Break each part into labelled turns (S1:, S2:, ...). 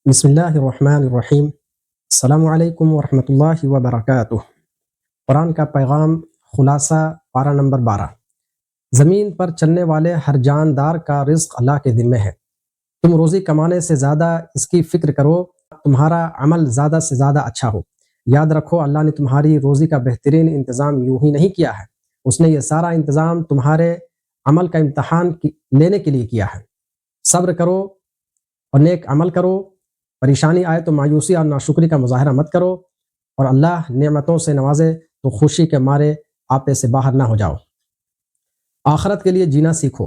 S1: بسم اللہ الرحمن الرحیم۔ السلام علیکم ورحمۃ اللہ وبرکاتہ۔ قرآن کا پیغام، خلاصہ، پارہ نمبر 12۔ زمین پر چلنے والے ہر جاندار کا رزق اللہ کے ذمہ ہے۔ تم روزی کمانے سے زیادہ اس کی فکر کرو، تمہارا عمل زیادہ سے زیادہ اچھا ہو۔ یاد رکھو، اللہ نے تمہاری روزی کا بہترین انتظام یوں ہی نہیں کیا ہے، اس نے یہ سارا انتظام تمہارے عمل کا امتحان لینے کے لیے کیا ہے۔ صبر کرو اور نیک عمل کرو، پریشانی آئے تو مایوسی اور ناشکری کا مظاہرہ مت کرو، اور اللہ نعمتوں سے نوازے تو خوشی کے مارے آپے سے باہر نہ ہو جاؤ۔ آخرت کے لیے جینا سیکھو۔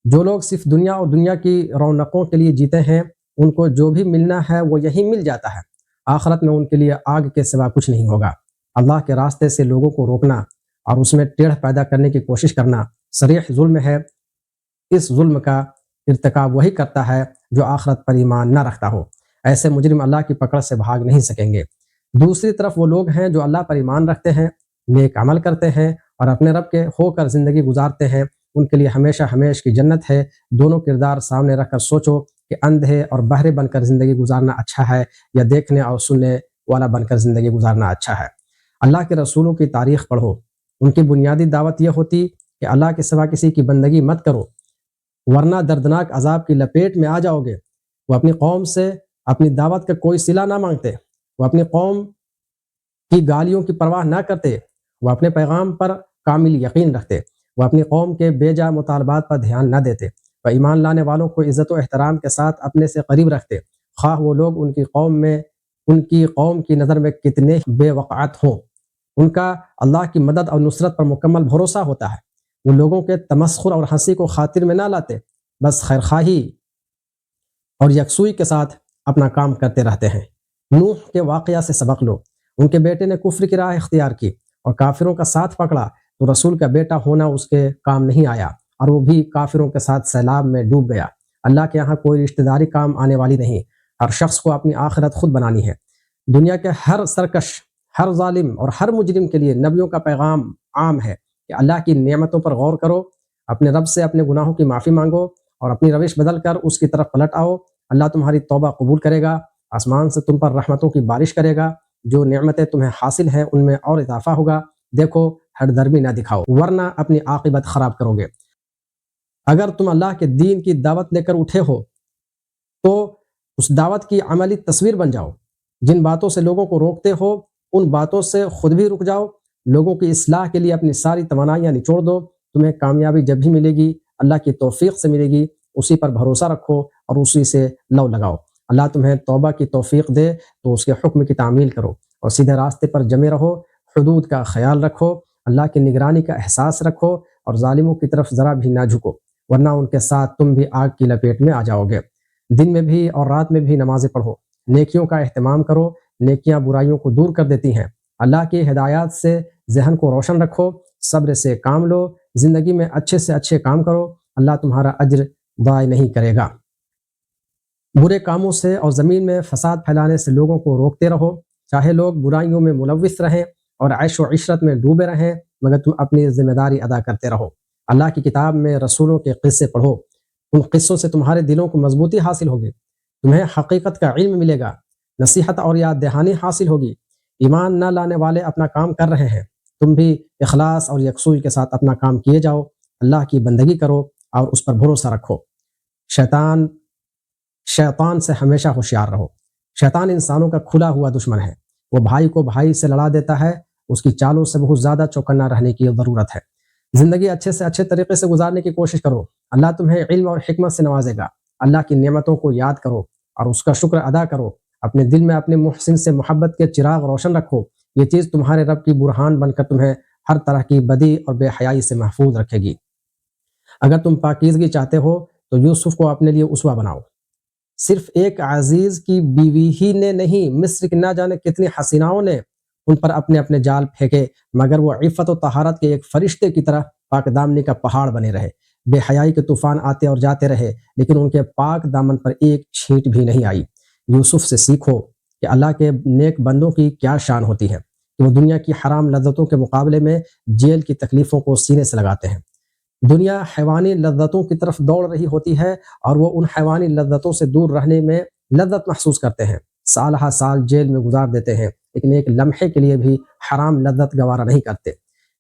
S1: جو لوگ صرف دنیا اور دنیا کی رونقوں کے لیے جیتے ہیں، ان کو جو بھی ملنا ہے وہ یہیں مل جاتا ہے۔ آخرت میں ان کے لیے آگ کے سوا کچھ نہیں ہوگا۔ اللہ کے راستے سے لوگوں کو روکنا اور اس میں ٹیڑھ پیدا کرنے کی کوشش کرنا صریح ظلم ہے۔ اس ظلم کا ارتکاب وہی کرتا ہے جو آخرت پر ایمان نہ رکھتا ہو۔ ایسے مجرم اللہ کی پکڑ سے بھاگ نہیں سکیں گے۔ دوسری طرف وہ لوگ ہیں جو اللہ پر ایمان رکھتے ہیں، نیک عمل کرتے ہیں اور اپنے رب کے ہو کر زندگی گزارتے ہیں، ان کے لیے ہمیشہ ہمیش کی جنت ہے۔ دونوں کردار سامنے رکھ کر سوچو کہ اندھے اور بہرے بن کر زندگی گزارنا اچھا ہے یا دیکھنے اور سننے والا بن کر زندگی گزارنا اچھا ہے۔ اللہ کے رسولوں کی تاریخ پڑھو۔ ان کی بنیادی دعوت یہ ہوتی کہ اللہ کے سوا کسی کی بندگی مت کرو، ورنہ دردناک عذاب کی لپیٹ میں آ جاؤ گے۔ وہ اپنی قوم سے اپنی دعوت کا کوئی صلہ نہ مانگتے، وہ اپنی قوم کی گالیوں کی پرواہ نہ کرتے، وہ اپنے پیغام پر کامل یقین رکھتے، وہ اپنی قوم کے بے جا مطالبات پر دھیان نہ دیتے، وہ ایمان لانے والوں کو عزت و احترام کے ساتھ اپنے سے قریب رکھتے، خواہ وہ لوگ ان کی قوم کی نظر میں کتنے بے وقعت ہوں۔ ان کا اللہ کی مدد اور نصرت پر مکمل بھروسہ ہوتا ہے۔ وہ لوگوں کے تمسخر اور ہنسی کو خاطر میں نہ لاتے، بس خیرخواہی اور یکسوئی کے ساتھ اپنا کام کرتے رہتے ہیں۔ نوح کے واقعہ سے سبق لو۔ ان کے بیٹے نے کفر کی راہ اختیار کی اور کافروں کا ساتھ پکڑا تو رسول کا بیٹا ہونا اس کے کام نہیں آیا، اور وہ بھی کافروں کے ساتھ سیلاب میں ڈوب گیا۔ اللہ کے یہاں کوئی رشتہ داری کام آنے والی نہیں۔ ہر شخص کو اپنی آخرت خود بنانی ہے۔ دنیا کے ہر سرکش، ہر ظالم اور ہر مجرم کے لیے نبیوں کا پیغام عام ہے کہ اللہ کی نعمتوں پر غور کرو، اپنے رب سے اپنے گناہوں کی معافی مانگو اور اپنی روش بدل کر اس کی طرف پلٹ آؤ۔ اللہ تمہاری توبہ قبول کرے گا، آسمان سے تم پر رحمتوں کی بارش کرے گا، جو نعمتیں تمہیں حاصل ہیں ان میں اور اضافہ ہوگا۔ دیکھو، ہٹ درمی نہ دکھاؤ ورنہ اپنی عاقبت خراب کرو گے۔ اگر تم اللہ کے دین کی دعوت لے کر اٹھے ہو تو اس دعوت کی عملی تصویر بن جاؤ۔ جن باتوں سے لوگوں کو روکتے ہو ان باتوں سے خود بھی رک جاؤ۔ لوگوں کی اصلاح کے لیے اپنی ساری توانائیاں نچوڑ دو۔ تمہیں کامیابی جب بھی ملے گی اللہ کی توفیق سے ملے گی، اسی پر بھروسہ رکھو اور اسی سے لو لگاؤ۔ اللہ تمہیں توبہ کی توفیق دے تو اس کے حکم کی تعمیل کرو اور سیدھے راستے پر جمے رہو۔ حدود کا خیال رکھو، اللہ کی نگرانی کا احساس رکھو اور ظالموں کی طرف ذرا بھی نہ جھکو، ورنہ ان کے ساتھ تم بھی آگ کی لپیٹ میں آ جاؤ گے۔ دن میں بھی اور رات میں بھی نمازیں پڑھو، نیکیوں کا اہتمام کرو، نیکیاں برائیوں کو دور کر دیتی ہیں۔ اللہ کی ہدایات سے ذہن کو روشن رکھو، صبر سے کام لو، زندگی میں اچھے سے اچھے کام کرو، اللہ تمہارا اجر ضائع نہیں کرے گا۔ برے کاموں سے اور زمین میں فساد پھیلانے سے لوگوں کو روکتے رہو، چاہے لوگ برائیوں میں ملوث رہیں اور عیش و عشرت میں ڈوبے رہیں، مگر تم اپنی ذمہ داری ادا کرتے رہو۔ اللہ کی کتاب میں رسولوں کے قصے پڑھو، ان قصوں سے تمہارے دلوں کو مضبوطی حاصل ہوگی، تمہیں حقیقت کا علم ملے گا، نصیحت اور یاد دہانی حاصل ہوگی۔ ایمان نہ لانے والے اپنا کام کر رہے ہیں، تم بھی اخلاص اور یکسوئی کے ساتھ اپنا کام کیے جاؤ، اللہ کی بندگی کرو اور اس پر بھروسہ رکھو۔ شیطان سے ہمیشہ ہوشیار رہو۔ شیطان انسانوں کا کھلا ہوا دشمن ہے، وہ بھائی کو بھائی سے لڑا دیتا ہے، اس کی چالوں سے بہت زیادہ چوکنا رہنے کی ضرورت ہے۔ زندگی اچھے سے اچھے طریقے سے گزارنے کی کوشش کرو، اللہ تمہیں علم اور حکمت سے نوازے گا۔ اللہ کی نعمتوں کو یاد کرو اور اس کا شکر ادا کرو، اپنے دل میں اپنے محسن سے محبت کے چراغ روشن رکھو، یہ چیز تمہارے رب کی برہان بن کر تمہیں ہر طرح کی بدی اور بے حیائی سے محفوظ رکھے گی۔ اگر تم پاکیزگی چاہتے ہو تو یوسف کو اپنے لیے اسوہ بناؤ۔ صرف ایک عزیز کی بیوی ہی نے نہیں، مصر کی نہ جانے کتنی حسیناؤں نے ان پر اپنے اپنے جال پھینکے، مگر وہ عفت و طہارت کے ایک فرشتے کی طرح پاک دامنی کا پہاڑ بنے رہے۔ بے حیائی کے طوفان آتے اور جاتے رہے، لیکن ان کے پاک دامن پر ایک چھینٹ بھی نہیں آئی۔ یوسف سے سیکھو کہ اللہ کے نیک بندوں کی کیا شان ہوتی ہے کہ وہ دنیا کی حرام لذتوں کے مقابلے میں جیل کی تکلیفوں کو سینے سے لگاتے ہیں۔ دنیا حیوانی لذتوں کی طرف دوڑ رہی ہوتی ہے اور وہ ان حیوانی لذتوں سے دور رہنے میں لذت محسوس کرتے ہیں، سال ہا سال جیل میں گزار دیتے ہیں، لیکن ایک لمحے کے لیے بھی حرام لذت گوارا نہیں کرتے۔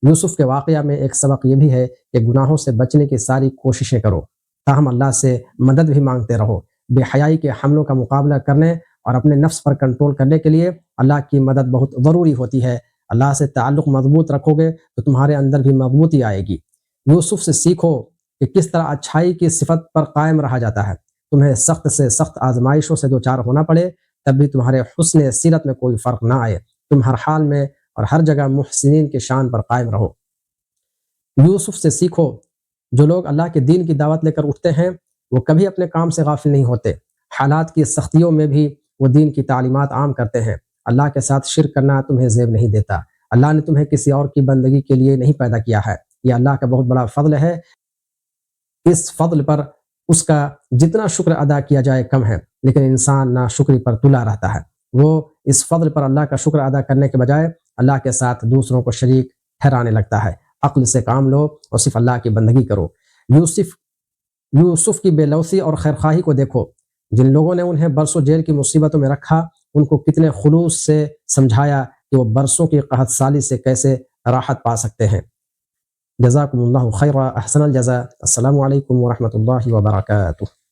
S1: یوسف کے واقعہ میں ایک سبق یہ بھی ہے کہ گناہوں سے بچنے کی ساری کوششیں کرو، تاہم اللہ سے مدد بھی مانگتے رہو۔ بے حیائی کے حملوں کا مقابلہ کرنے اور اپنے نفس پر کنٹرول کرنے کے لیے اللہ کی مدد بہت ضروری ہوتی ہے۔ اللہ سے تعلق مضبوط رکھو گے تو تمہارے اندر بھی مضبوطی آئے گی۔ یوسف سے سیکھو کہ کس طرح اچھائی کی صفت پر قائم رہا جاتا ہے۔ تمہیں سخت سے سخت آزمائشوں سے دوچار ہونا پڑے، تب بھی تمہارے حسن سیرت میں کوئی فرق نہ آئے۔ تم ہر حال میں اور ہر جگہ محسنین کے شان پر قائم رہو۔ یوسف سے سیکھو، جو لوگ اللہ کے دین کی دعوت لے کر اٹھتے ہیں وہ کبھی اپنے کام سے غافل نہیں ہوتے۔ حالات کی سختیوں میں بھی وہ دین کی تعلیمات عام کرتے ہیں۔ اللہ کے ساتھ شرک کرنا تمہیں زیب نہیں دیتا۔ اللہ نے تمہیں کسی اور کی بندگی کے لیے نہیں پیدا کیا ہے۔ یہ اللہ کا بہت بڑا فضل ہے۔ اس فضل پر اس کا جتنا شکر ادا کیا جائے کم ہے، لیکن انسان ناشکری پر تلا رہتا ہے۔ وہ اس فضل پر اللہ کا شکر ادا کرنے کے بجائے اللہ کے ساتھ دوسروں کو شریک ٹھہرانے لگتا ہے۔ عقل سے کام لو اور صرف اللہ کی بندگی کرو۔ یوسف کی بے لوثی اور خیرخواہی کو دیکھو۔ جن لوگوں نے انہیں برسوں جیل کی مصیبتوں میں رکھا، ان کو کتنے خلوص سے سمجھایا کہ وہ برسوں کی قحط سالی سے کیسے راحت پا سکتے ہیں۔ جزاکم اللہ خیرا، احسن الجزاء۔ السلام علیکم ورحمۃ اللہ وبرکاتہ۔